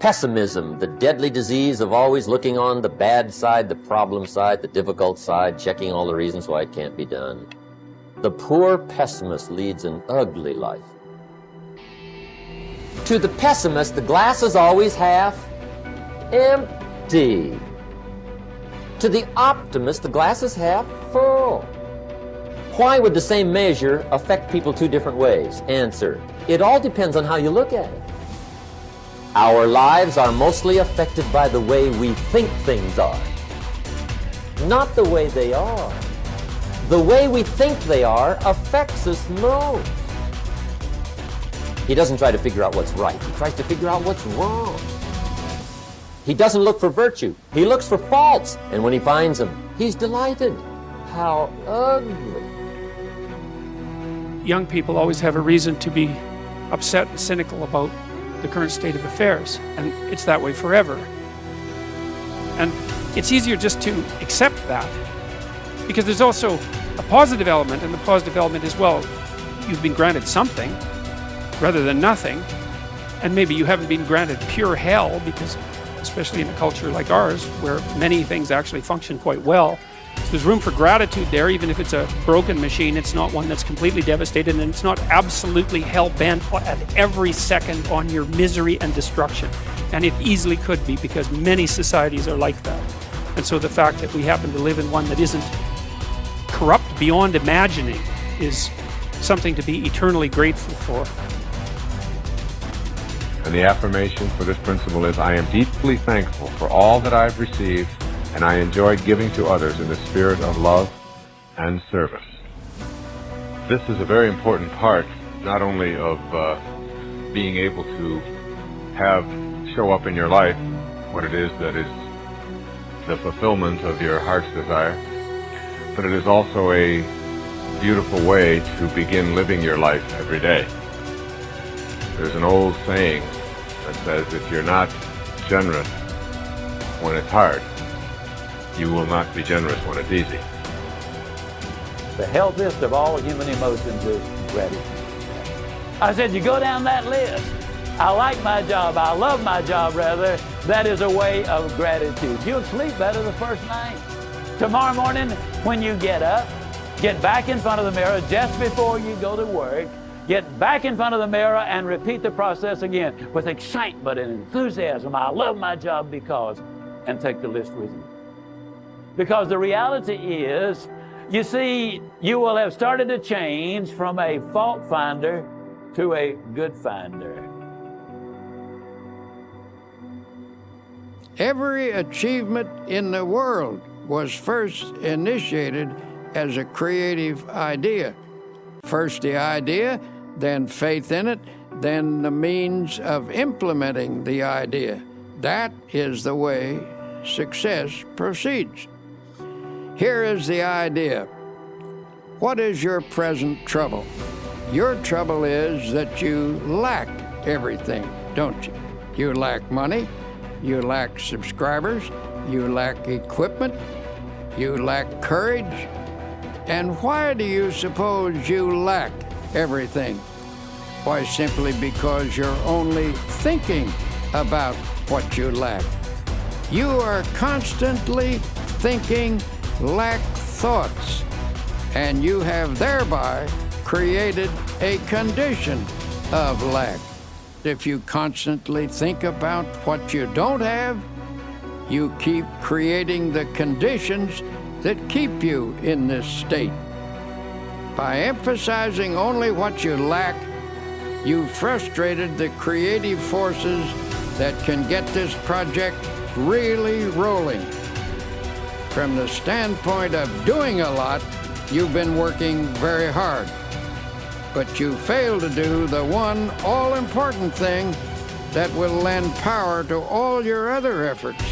Pessimism, the deadly disease of always looking on the bad side, the problem side, the difficult side, checking all the reasons why it can't be done. The poor pessimist leads an ugly life. To the pessimist, the glass is always half empty. To the optimist, the glass is half full. Why would the same measure affect people two different ways? Answer: it all depends on how you look at it. Our lives are mostly affected by the way we think things are, not the way they are. The way we think they are affects us most. He doesn't try to figure out what's right. He tries to figure out what's wrong. He doesn't look for virtue. He looks for faults. And when he finds them, he's delighted. How ugly. Young people always have a reason to be upset and cynical about the current state of affairs, and it's that way forever. And it's easier just to accept that, because there's also a positive element, and the positive element is, well, you've been granted something rather than nothing, and maybe you haven't been granted pure hell, because especially in a culture like ours where many things actually function quite well, so there's room for gratitude there. Even if it's a broken machine, it's not one that's completely devastated, and it's not absolutely hell-bent at every second on your misery and destruction. And it easily could be, because many societies are like that. And so the fact that we happen to live in one that isn't corrupt beyond imagining is something to be eternally grateful for. And the affirmation for this principle is, I am deeply thankful for all that I've received, and I enjoy giving to others in the spirit of love and service. This is a very important part, not only of being able to show up in your life what it is that is the fulfillment of your heart's desire, but it is also a beautiful way to begin living your life every day. There's an old saying that says, if you're not generous when it's hard, you will not be generous when it's easy. The healthiest of all human emotions is gratitude. I said, you go down that list. I like my job. I love my job, rather. That is a way of gratitude. You'll sleep better the first night. Tomorrow morning, when you get up, get back in front of the mirror just before you go to work. Get back in front of the mirror and repeat the process again with excitement and enthusiasm. I love my job because, and take the list with you. Because the reality is, you see, you will have started to change from a fault finder to a good finder. Every achievement in the world was first initiated as a creative idea. First the idea, then faith in it, then the means of implementing the idea. That is the way success proceeds. Here is the idea. What is your present trouble? Your trouble is that you lack everything, don't you? You lack money, you lack subscribers, you lack equipment, you lack courage. And why do you suppose you lack everything? Why, simply because you're only thinking about what you lack. You are constantly thinking lack thoughts, and you have thereby created a condition of lack. If you constantly think about what you don't have, you keep creating the conditions that keep you in this state. By emphasizing only what you lack, you frustrated the creative forces that can get this project really rolling. From the standpoint of doing a lot, you've been working very hard. But you fail to do the one all-important thing that will lend power to all your other efforts.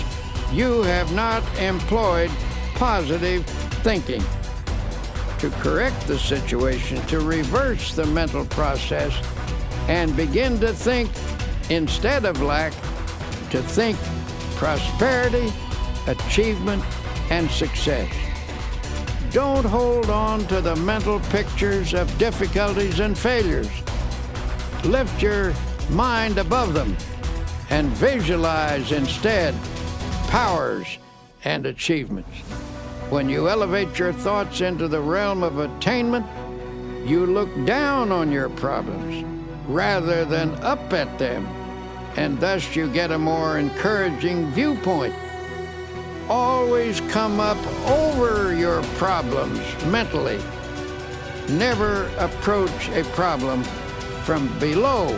You have not employed positive thinking. To correct the situation, to reverse the mental process, and begin to think, instead of lack, to think prosperity, achievement, and success. Don't hold on to the mental pictures of difficulties and failures. Lift your mind above them and visualize instead powers and achievements. When you elevate your thoughts into the realm of attainment, you look down on your problems rather than up at them, and thus you get a more encouraging viewpoint. Always come up over your problems mentally. Never approach a problem from below